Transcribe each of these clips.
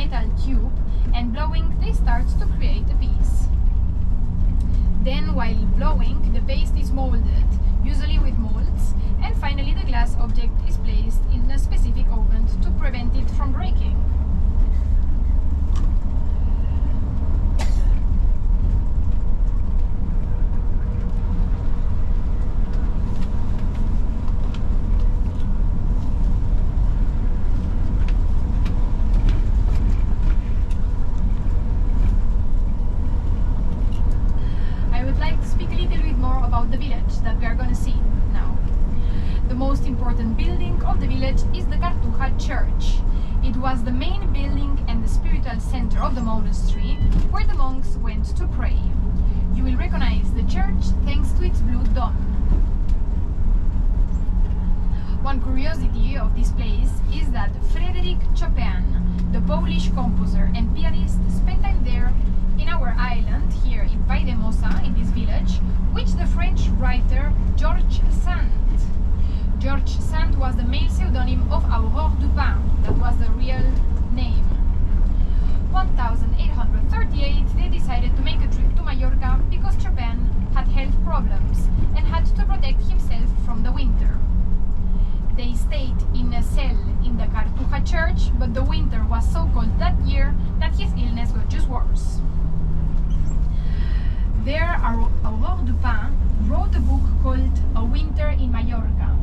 metal tube, and blowing they start to create a piece. Then while blowing, the paste is molded, usually with molds, and finally the glass object is placed in a specific oven to prevent it from breaking. The village that we are going to see now. The most important building of the village is the Cartuja church. It was the main building and the spiritual center of the monastery where the monks went to pray. You will recognize the church thanks to its blue dome. One curiosity of this place is that Frédéric Chopin, the Polish composer and pianist, spent time there in our island here in Valldemossa, in this village, which the French writer Georges Sand. Georges Sand was the male pseudonym of Aurore Dupin, that was the real name. 1838 they decided to make a trip to Mallorca because Chopin had health problems and had to protect himself from the winter. They stayed in a cell in the Cartuja church, but the winter was so cold that year that his illness got just worse. There, Aurore Dupin wrote a book called A Winter in Mallorca,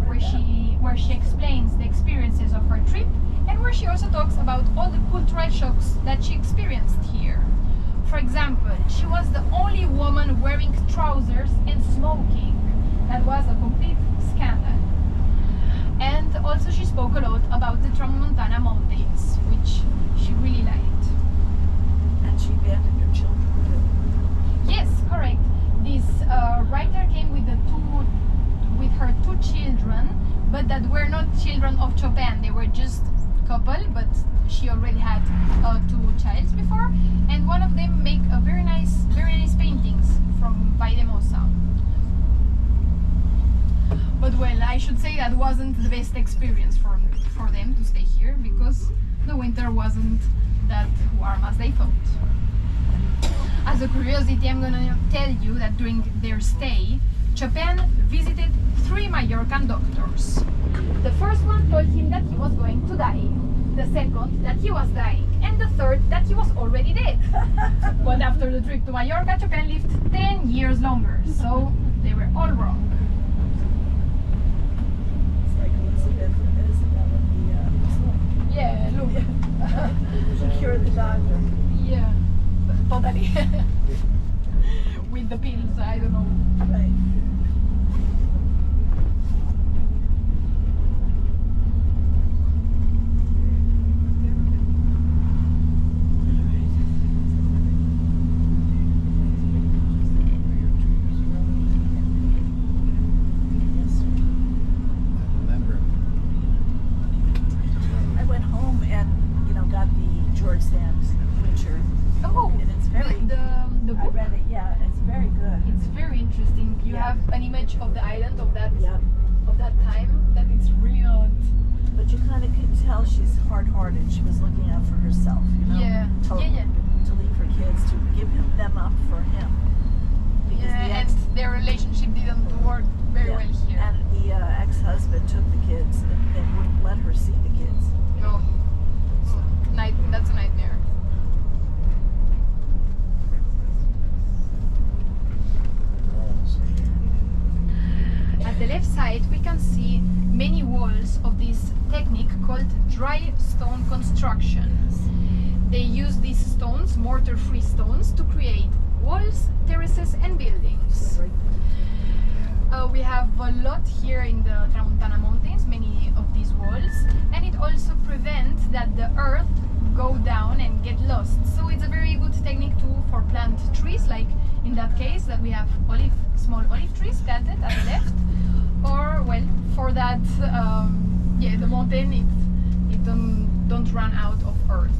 where she explains the experiences of her trip and where she also talks about all the cultural shocks that she experienced here. For example, she was the only woman wearing trousers and smoking. That was a complete scandal. And also she spoke a lot about the Tramontana mountains, which she really liked. And she abandoned her children. Yes, correct. This writer came with her two children, but that were not children of Chopin. They were just couple, but she already had two childs before, and one of them make a very nice paintings from Valldemossa. But well, I should say that wasn't the best experience for them to stay here because the winter wasn't that warm as they thought. As a curiosity, I'm gonna tell you that during their stay, Chopin visited 3 Mallorcan doctors. The first one told him that he was going to die, the second that he was dying, and the third that he was already dead. But after the trip to Mallorca, Chopin lived 10 years longer, so they were all wrong. It's like Elizabeth and Isabella, Yeah, look. Secure the doctor. Yeah, totally. With the pills, I don't know. Right. Of the island of that time that it's really not. But you kind of could tell she's hard-hearted. She was looking out for herself, you know. Yeah. To leave her kids, to give them up for him. Because and their relationship didn't work very well here. And the ex-husband took the kids and wouldn't let her see the kids. No. That's a nightmare. At the left side we can see many walls of this technique called dry stone construction. They use these stones, mortar-free stones, to create walls, terraces and buildings. We have a lot here in the Tramontana mountains, many of these walls, and it also prevents that the earth go down and get lost. So it's a very good technique too for plant trees, like in that case that we have small olive trees planted at the left. Or well, for that, the mountain it don't run out of earth.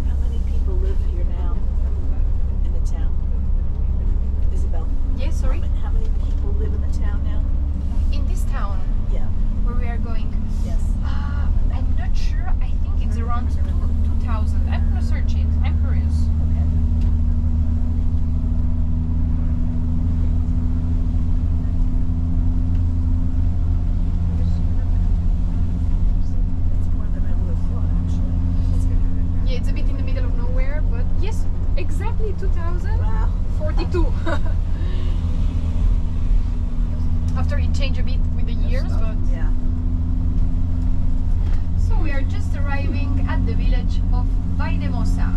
How many people live here now in the town? too. After it changed a bit with the years, but Yeah. so we are just arriving at the village of Vaidemosa.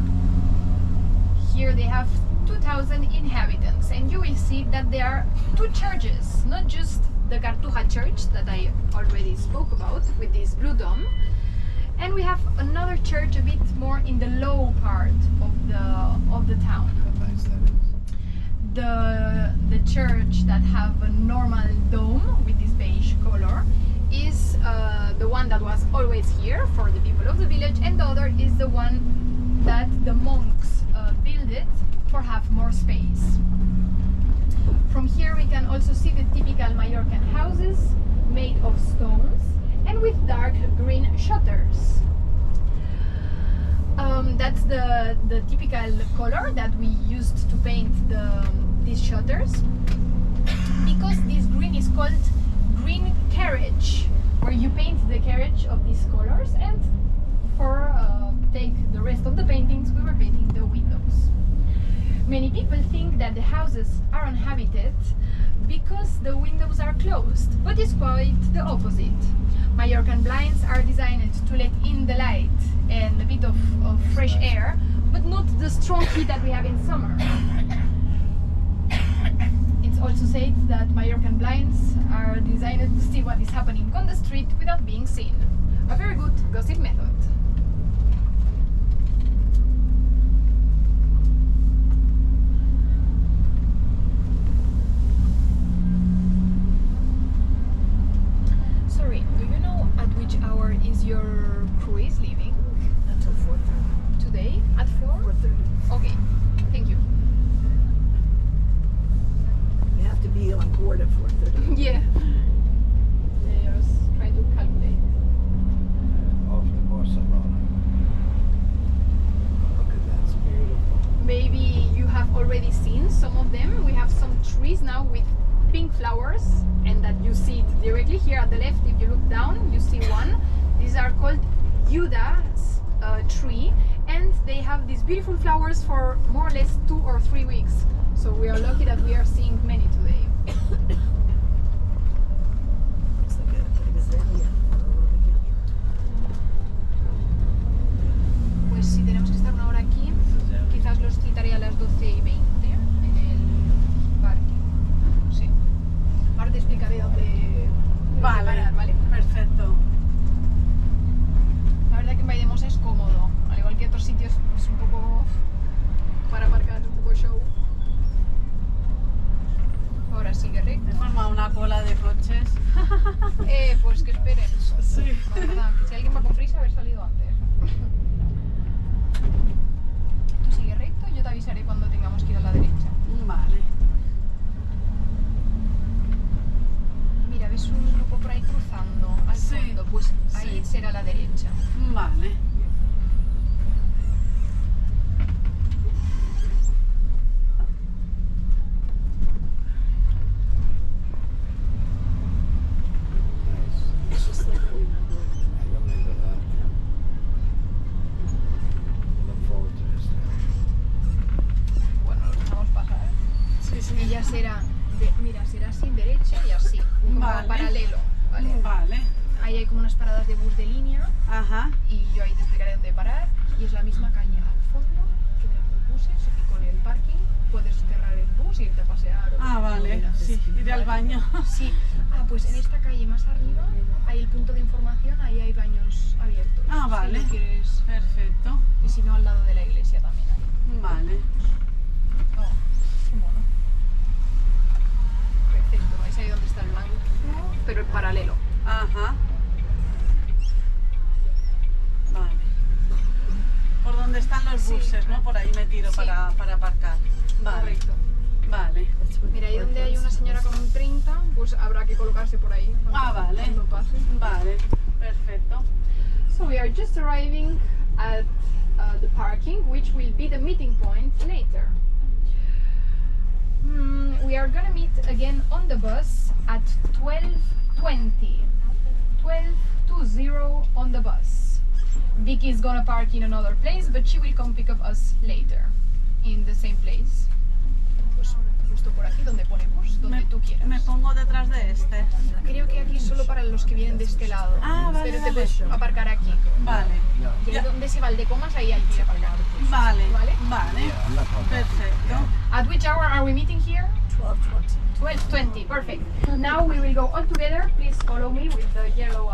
Here they have 2,000 inhabitants, and you will see that there are two churches, not just the Cartuja church that I already spoke about with this blue dome, and we have another church a bit more in the low part of the town. How nice that is. The church that have a normal dome with this beige color is the one that was always here for the people of the village, and the other is the one that the monks built it for have more space. From here we can also see the typical Mallorcan houses made of stones and with dark green shutters. That's the typical color that we used to paint these shutters, because this green is called green carriage, where you paint the carriage of these colors, and for take the rest of the paintings we were painting the windows. Many people think that the houses are uninhabited because the windows are closed, but it's quite the opposite. Mallorcan blinds are designed to let in the light and a bit of fresh air, but not the strong heat that we have in summer. It's also said that Mallorcan blinds are designed to see what is happening on the street without being seen. A very good gossip method. Sorry, do you know at which hour is your cruise leaving Until 4:30. today? At 4? 4:30. Okay, thank you. You have to be on board at 4:30. Yeah. I was trying to calculate. Off the Barcelona. Look at that, it's beautiful. Maybe you have already seen some of them. We have some trees now with pink flowers, and that you see it directly here at the left. If you look down, you see one. These are called Judas tree, and they have these beautiful flowers for more or less 2 or 3 weeks. So we are lucky that we are seeing many today. Looks like a gazania or a rhododendron. Pues si tenemos que estar una hora aquí, quizás los quitaría a las 12:20 en el parking. Sí. Ahora te explicaré dónde parar, ¿vale? Perfecto. La verdad que en Vaidemosa es cómodo, al igual que otros sitios es un poco para aparcar, un poco show. Ahora sigue recto. He formado una cola de coches. Pues que esperen. Sí. La verdad, si alguien va con prisa, haber salido antes. Tú sigue recto y yo te avisaré cuando tengamos que ir a la derecha. Vale. Mira, ves un grupo por ahí cruzando al Sí, fondo, pues ahí sí. será la derecha. Vale. Nice. It's just like I remember. I remember that. Look forward to this now. Bueno, los dejamos pasar. Sí, sí. Y ya será, mira, será así, derecha y así, como Vale. paralelo, ¿vale? Vale. Ahí hay como unas paradas de bus de línea Ajá. y yo ahí te explicaré dónde parar, y es la misma calle al fondo que de los buses, y con el parking puedes cerrar el bus y irte a pasear. Ah, vale. Sí, iré al baño. Sí. Ah, pues en esta calle más arriba hay el punto de información, ahí hay baños abiertos. Ah, vale. Si no quieres, Perfecto. y si no, al lado de la iglesia también hay. Vale. Oh, qué mono. Perfecto, ¿veis ahí donde está el blanco? Pero en paralelo. Ajá. Vale. Por donde están los Sí. buses, ¿no? Por ahí me tiro Sí. para aparcar. Vale. Correcto. Vale. Mira, ahí donde hay una señora con un 30, pues habrá que colocarse por ahí. Ah, vale. Cuando pase. Vale. Perfecto. So we are just arriving at the parking, which will be the meeting point later. We are gonna meet again on the bus at 12:20. 12:20 on the bus. Vicky is gonna park in another place, but she will come pick up us later in the same place. Pues me pongo detrás de este. Creo que aquí solo para los que vienen de este lado. Ah, vale, Pero te vale. puedes aparcar aquí. Vale, Y ahí Ya. donde se va el de comas, ahí hay que aparcar. vale, Vale. vale. Yeah, I'm not going back. Perfecto. At which hour are we meeting here? 12:20. 12:20. Perfect. Now we will go all together. Please follow me with the yellow